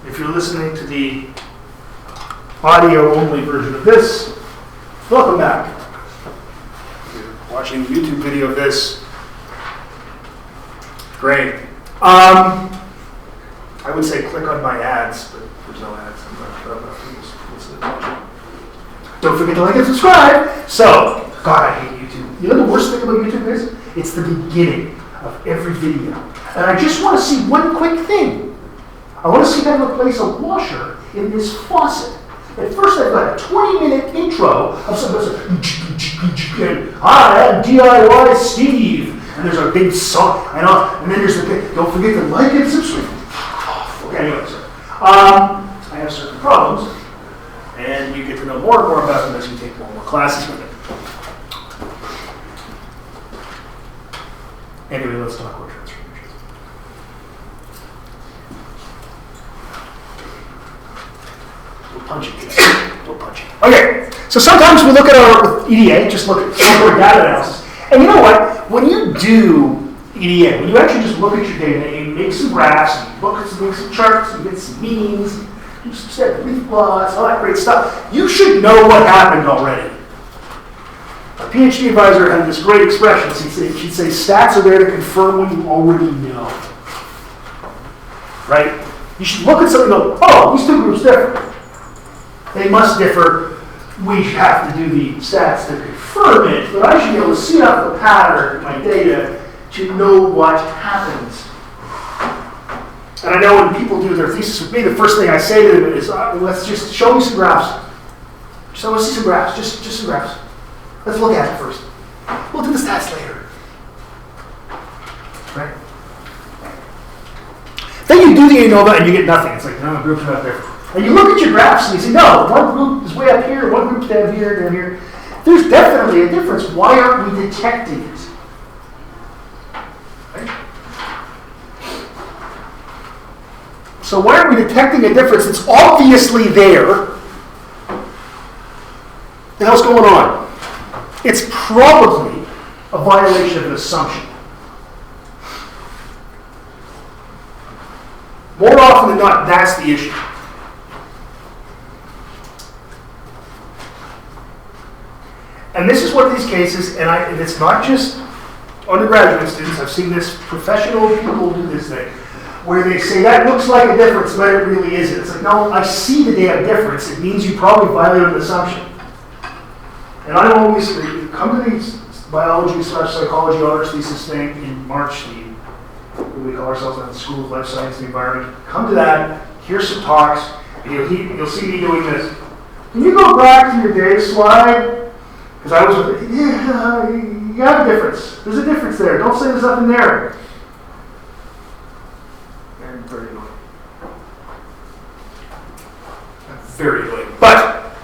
If you're listening to the audio-only version of this, welcome back. If you're watching a YouTube video of this, great. I would say click on my ads, but there's no ads. I'm not sure enough to listen to watching. Don't forget to like and subscribe. So, God, I hate YouTube. You know the worst thing about YouTube is? It's the beginning of every video. And I just want to see one quick thing. I want to see them replace a washer in this faucet. At first, I've got a 20-minute intro of somebody saying, "Hi, I'm DIY Steve," and there's a big song, and then there's the big, "Don't forget to like and subscribe." Okay, anyway, so I have certain problems, and you get to know more and more about them as you take more and more classes with it. Anyway, let's talk about transformations. Don't punch it. Don't punch it. Okay, so sometimes we look at our EDA, just look at software data analysis. And you know what? When you do EDA, when you actually just look at your data and you make some graphs, and you make some charts, you get some means, do some set leaf plots, all that great stuff, you should know what happened already. A PhD advisor had this great expression. She'd say, stats are there to confirm what you already know. Right? You should look at something and go, oh, these two groups differ. They must differ. We have to do the stats to confirm it, but I should be able to see out the pattern in my data to know what happens. And I know when people do their thesis with me, the first thing I say to them is, let's just show me some graphs. So let's see some graphs, just some graphs. Let's look at it first. We'll do the stats later. Right? Then you do the ANOVA and you get nothing. It's like, no, the groups are not there. And you look at your graphs and you say, no, one group is way up here, one group's down here, down here. There's definitely a difference. Why aren't we detecting it? Right? So why aren't we detecting a difference? It's obviously there. The hell's going on? It's probably a violation of an assumption. More often than not, that's the issue. And this is one of these cases, and it's not just undergraduate students. I've seen this, professional people do this thing, where they say, that looks like a difference, but it really isn't. It's like, no, I see the damn difference. It means you probably violated an assumption. And I always come to these biology/psychology honors thesis thing in March. We call ourselves at the School of Life Science and the Environment. Come to that. Here's some talks. And you'll see me doing this. Can you go back to your data slide? Because I was with, yeah, you have a difference. There's a difference there. Don't say there's nothing there. And very annoying. Very annoying. But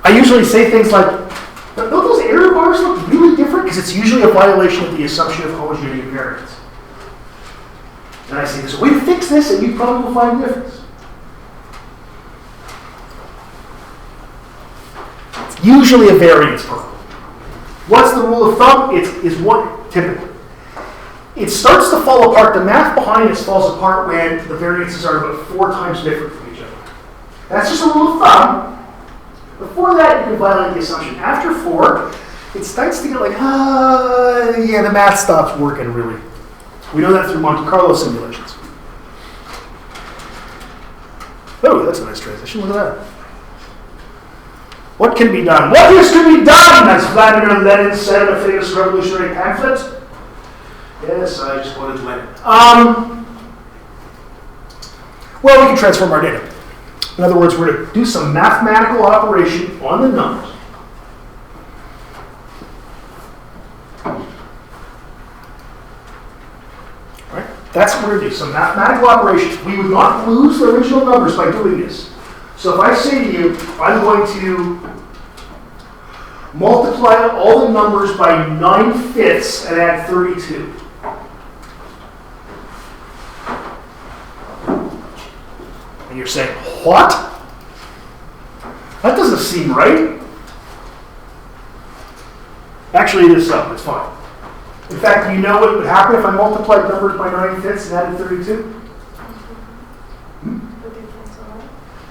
I usually say things like, don't those error bars look really different? Because it's usually a violation of the assumption of homogeneity of variance. And I say, there's a way to fix this, and you probably will find a difference. It's usually a variance problem. What's the rule of thumb? Is one, typically. It starts to fall apart. The math behind this falls apart when the variances are about 4 times different from each other. That's just a rule of thumb. Before that, you can violate the assumption. After 4, it starts to get like, yeah, the math stops working, really. We know that through Monte Carlo simulations. Oh, that's a nice transition. Look at that. What can be done? What is to be done, as Vladimir Lenin said in a famous revolutionary pamphlet? Yes, I just wanted Lenin. Well, we can transform our data. In other words, we're going to do some mathematical operation on the numbers. Right? That's what we're going to do, some mathematical operations. We would not lose the original numbers by doing this. So if I say to you, I'm going to multiply all the numbers by 9/5 and add 32. And you're saying, what? That doesn't seem right. Actually, it is so. It's fine. In fact, do you know what would happen if I multiplied numbers by 9/5 and added 32?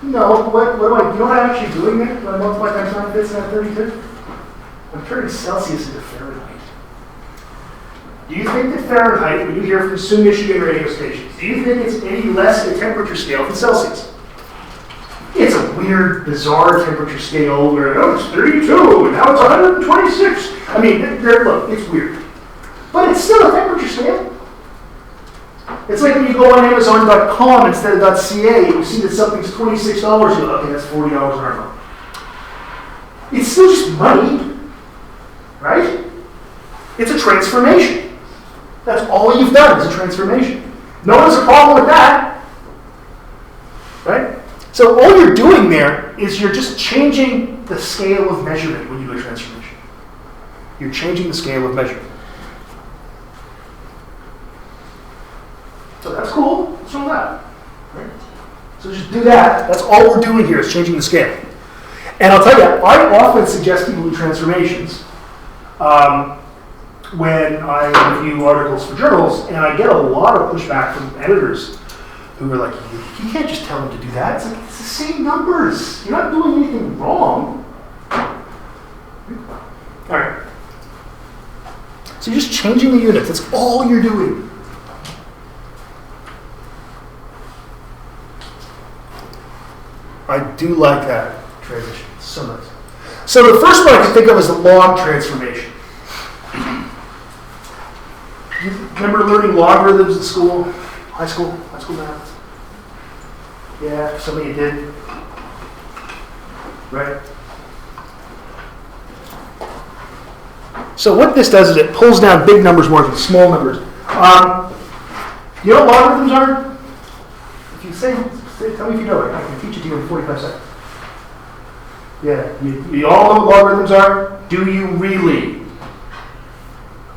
No, what do I, you know what I'm actually doing there? When I multiply times 9 fifths and I have 32? I'm turning Celsius into Fahrenheit. Do you think that Fahrenheit, when you hear from Sioux, Michigan radio stations, do you think it's any less a temperature scale than Celsius? It's a weird, bizarre temperature scale where, oh, it's 32, and now it's 126. I mean, look, it's weird. But it's still a temperature scale. It's like when you go on Amazon.com instead of .ca, you see that something's $26, you're like, okay, that's $40 an hour. It's still just money, right? It's a transformation. That's all you've done is a transformation. No one has a problem with that, right? So all you're doing there is you're just changing the scale of measurement when you do a transformation. You're changing the scale of measurement. So that's cool. What's wrong with that? Right? So just do that. That's all we're doing here is changing the scale. And I'll tell you, I often suggest people do transformations when I review articles for journals, and I get a lot of pushback from editors who are like, you can't just tell them to do that. It's like, it's the same numbers. You're not doing anything wrong. All right. So you're just changing the units. That's all you're doing. I do like that transition. It's so nice. So the first one I can think of is the log transformation. You remember learning logarithms in school? High school math? Yeah, some of you did. Right? So what this does is it pulls down big numbers more than small numbers. You know what logarithms are? If you say, tell me if you know it. I can teach it to you in 45 seconds. Yeah, you all know what logarithms are? Do you really?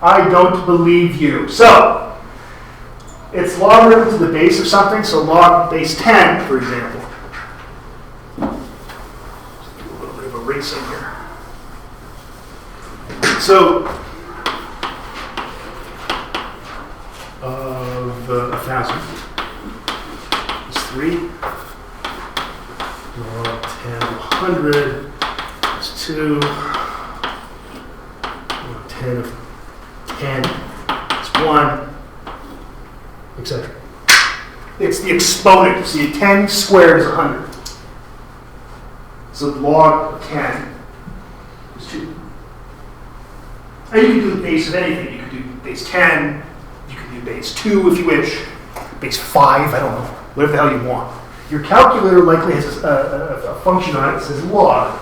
I don't believe you. So, it's logarithm to the base of something, so log base 10, for example. Just do a little bit of erasing here. So, of 1,000 is 3. Log 10 of 100 is 2. Log 10 of 10 is 1, etc. It's the exponent. See, 10 squared is 100. So log of 10 is 2. And you can do the base of anything. You can do base 10. You can do base 2 if you wish. Base 5, I don't know. Whatever the hell you want. Your calculator likely has a function on it that says log.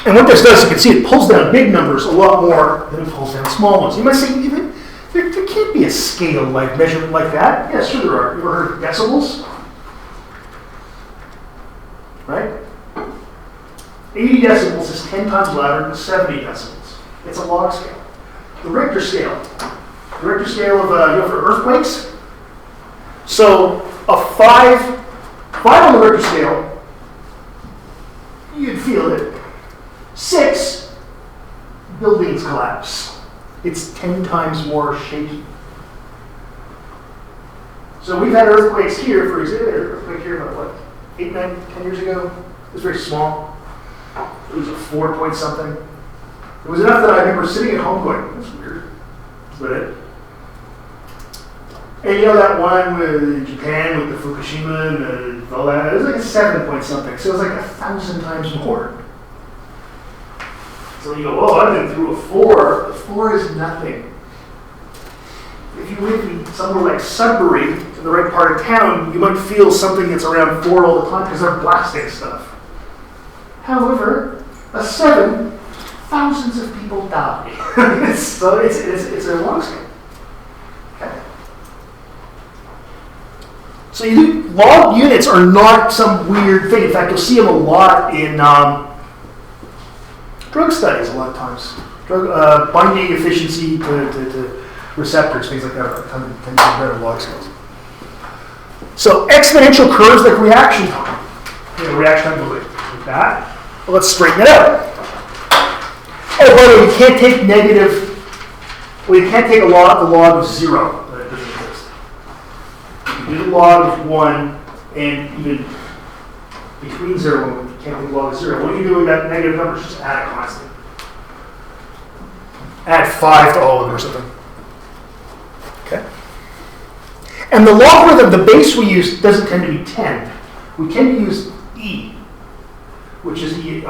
And what this does, you can see it pulls down big numbers a lot more than it pulls down small ones. You might say, there can't be a scale like measurement like that. Yeah, sure there are. You ever heard of decibels? Right? 80 decibels is 10 times louder than 70 decibels. It's a log scale. The Richter scale. The Richter scale of, for earthquakes. So a 5 on the Richter scale, you'd feel it. 6, buildings collapse. It's 10 times more shaky. So we've had earthquakes here, for example, earthquake here about 8, 9, 10 years ago. It was very small. It was a 4 point something. It was enough that I remember sitting at home going, that's weird. That's about it. And you know that one with Japan with the Fukushima and all that? It was like a 7 point something. So it was like 1,000 times more. So you go, oh, I've been through a 4. A 4 is nothing. If you live in somewhere like Sudbury, in the right part of town, you might feel something that's around 4 all the time because they're blasting stuff. However, a 7, thousands of people die. So it's a long scale. Okay. So log units are not some weird thing. In fact, you'll see them a lot in drug studies a lot of times. Binding efficiency to receptors, things like that, tend to be better log scales. So exponential curves like reaction time. Reaction time goes like that. Well, let's straighten it out. Oh, by the way, you can't take negative Well, you can't take the log of 0. That doesn't exist. You do the log of 1, and even between 0 and 1, you can't take the log of 0. What do you do with that negative number? Just add a constant. Add 5 to all of them or something. Okay? And the logarithm, the base we use, doesn't tend to be 10. We tend to use e, which is it's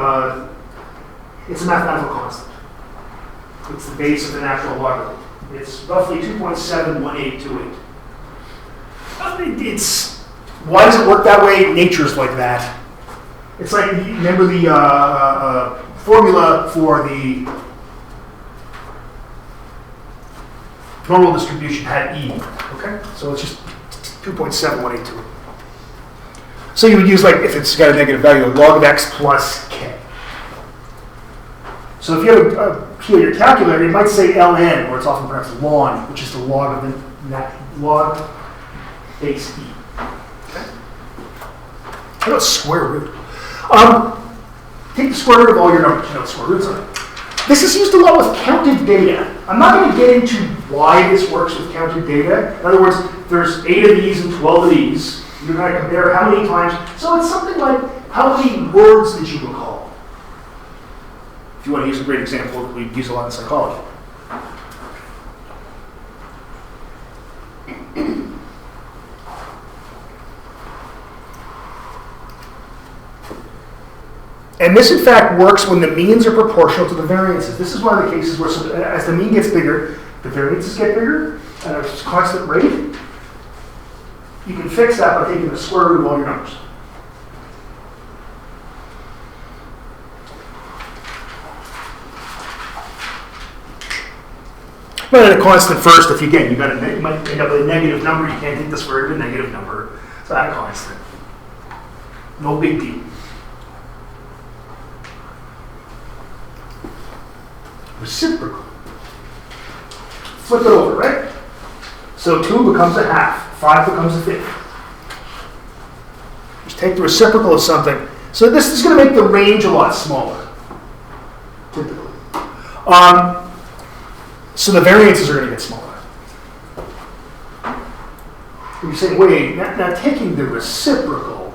a mathematical constant. It's the base of the natural logarithm. It's roughly 2.71828. Why does it work that way? Nature's like that. It's like, remember the formula for the normal distribution had e. Okay? So it's just 2.7182. So you would use, like, if it's got a negative value, log of x plus k. So if you have a key on your calculator, it might say ln, or it's often pronounced ln, which is the log of the log base e. Okay? How about square root? Take the square root of all your numbers. You know what square roots are. This is used a lot with counted data. I'm not going to get into why this works with counted data. In other words, there's 8 of these and 12 of these. You're going to compare how many times. So it's something like, how many words did you recall? If you want to use a great example, we use a lot in psychology. And this, in fact, works when the means are proportional to the variances. This is one of the cases where, as the mean gets bigger, the variances get bigger at a constant rate. You can fix that by taking the square root of all your numbers. But at a constant first, if you might end up with a negative number, you can't take the square root of a negative number. So at a constant. No big deal. Reciprocal. Flip it over, right? So 2 becomes a half, 5 becomes a fifth. Just take the reciprocal of something. So this is going to make the range a lot smaller, typically. So the variances are going to get smaller. You say, wait, now taking the reciprocal,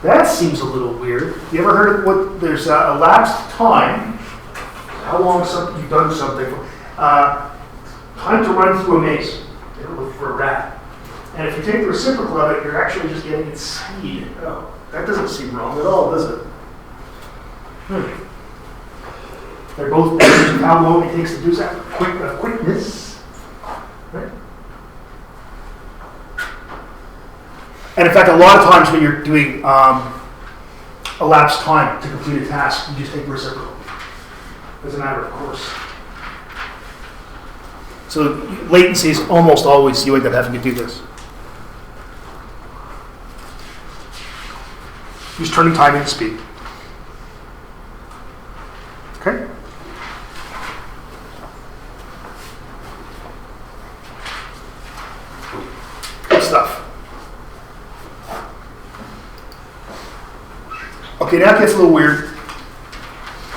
that seems a little weird. You ever heard of what, there's a elapsed time, how long you've done something for, time to run through a maze, for a rat. And if you take the reciprocal of it, you're actually just getting its speed. Oh, that doesn't seem wrong at all, does it? They're both measures of how long it takes to do that, quickness. Right? And in fact, a lot of times when you're doing elapsed time to complete a task, you just take the reciprocal. As a matter of course. So latency is almost always you end up having to do this. Just turning time into speed. Okay? Good stuff. Okay, now it gets a little weird.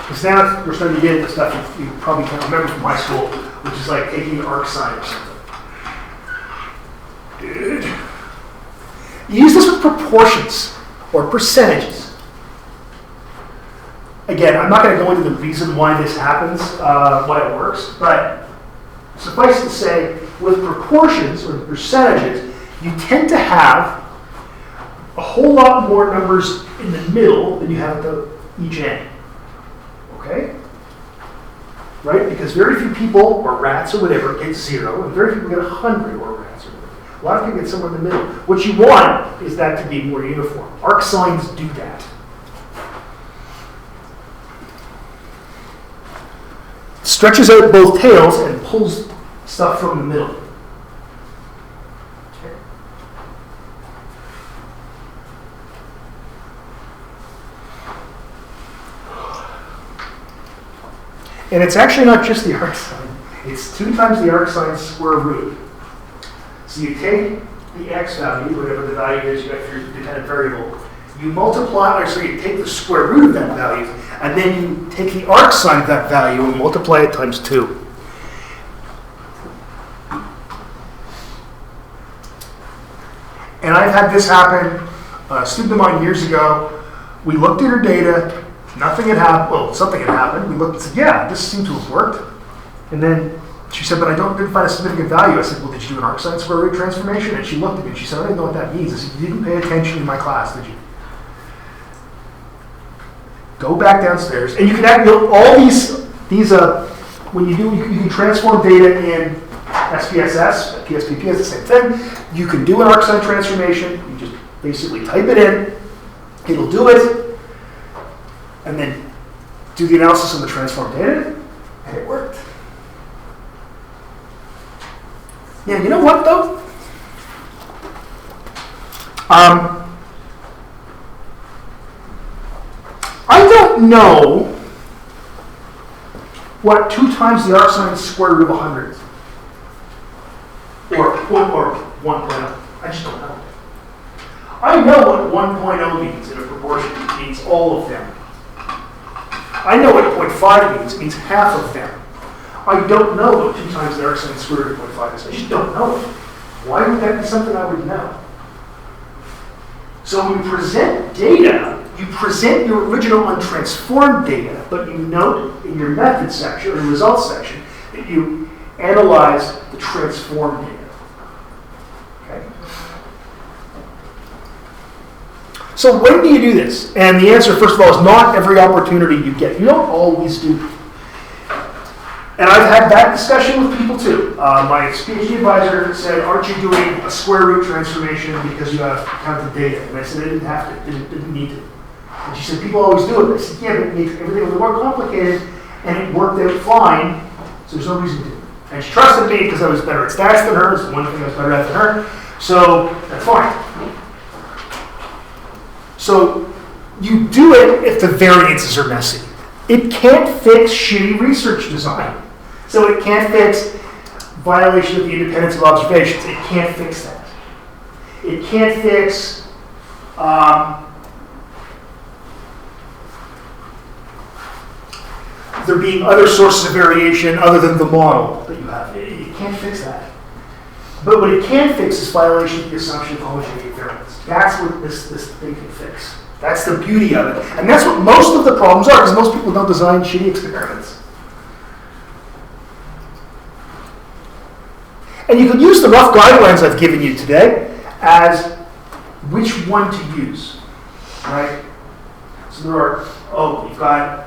Because now we're starting to get into stuff you probably can't remember from high school, which is like taking an arc sine or something. Dude. You use this with proportions or percentages. Again, I'm not going to go into the reason why this happens, why it works, but suffice to say, with proportions or percentages, you tend to have a whole lot more numbers in the middle than you have at each end. Okay? Right? Because very few people, or rats or whatever, get 0, and very few people get 100, or rats or whatever. A lot of people get somewhere in the middle. What you want is that to be more uniform. Arc sines do that. Stretches out both tails and pulls stuff from the middle. Okay. And it's actually not just the arc sine. It's 2 times the arc sine's square root. So you take the x value, whatever the value is you got for your dependent variable, you multiply, or so you take the square root of that value, and then you take the arc sine of that value and multiply it times 2. And I've had this happen. A student of mine years ago, we looked at her data, nothing had happened, well, something had happened. We looked and said, yeah, this seemed to have worked. And then she said, but I didn't find a significant value. I said, well, did you do an arcsine square root transformation? And she looked at me and she said, I don't know what that means. I said, you didn't pay attention in my class, did you? Go back downstairs, and you can add all these when you do, you can transform data in SPSS, PSPP is the same thing. You can do an arcsine transformation. You just basically type it in, it'll do it, and then do the analysis on the transformed data, and it worked. Yeah, you know what though? I don't know what 2 times the arcsine square root of 100 is. Or 1.0. I just don't know. I know what 1.0 means in a proportion. It means all of them. I know what 0.5 means. It means half of them. I don't know what 2 times the arcsine square root of 0.5 is. I just don't know it. Why would that be something I would know? So when you present data, you present your original untransformed data, but you note in your method section or results section that you analyze the transformed data. Okay? So when do you do this? And the answer, first of all, is not every opportunity you get. You don't always do it. And I've had that discussion with people too. My PhD advisor said, aren't you doing a square root transformation because you have counted data? And I said, I didn't have to, didn't need to. And she said, people always do it. I said, yeah, but it makes everything a little more complicated, and it worked out fine, so there's no reason to do it. And she trusted me because I was better at stats than her. It's the one thing I was better at than her. So that's fine. So you do it if the variances are messy. It can't fix shitty research design. So it can't fix violation of the independence of observations. It can't fix that. It can't fix there being other sources of variation other than the model that you have. It can't fix that. But what it can fix is violation of the assumption of homogeneity variance. That's what this thing can fix. That's the beauty of it. And that's what most of the problems are, because most people don't design shitty experiments. And you can use the rough guidelines I've given you today as which one to use, right? So there are, you've got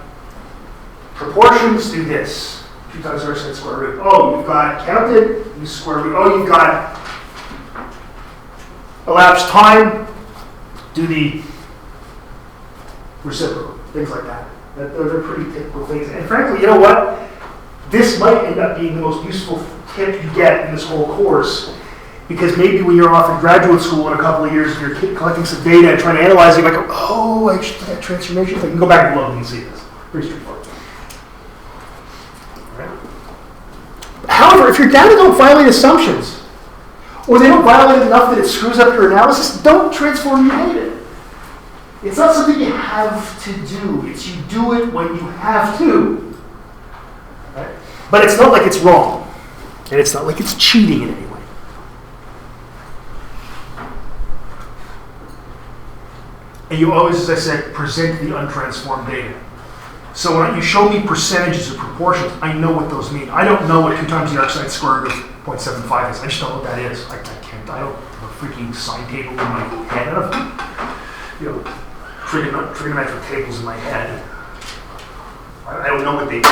proportions, do this. 2 times arcsine square root. Oh, you've got counted, use square root. Oh, you've got elapsed time, do the reciprocal. Things like that. Those are pretty typical things. And frankly, you know what? This might end up being the most useful tip you get in this whole course, because maybe when you're off in graduate school in a couple of years and you're collecting some data and trying to analyze it, you might go, oh, I should do that transformation thing. You can go back and look and see this. Pretty straightforward. Right. However, if your data don't violate assumptions, or they don't violate enough that it screws up your analysis, don't transform your data. It's not something you have to do. It's you do it when you have to. Right? But it's not like it's wrong. And it's not like it's cheating in any way. And you always, as I said, present the untransformed data. So when you show me percentages or proportions, I know what those mean. I don't know what 2 times the arcsine square root of 0.75 is. I just don't know what that is. I can't. I don't have a freaking sine table in my head. I don't have, trigonometric tables in my head. I don't know what they do.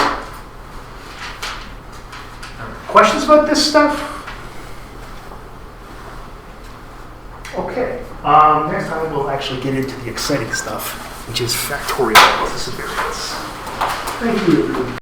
Questions about this stuff? Okay. Next time we'll actually get into the exciting stuff, which is factorial analysis of variance. Thank you, everyone.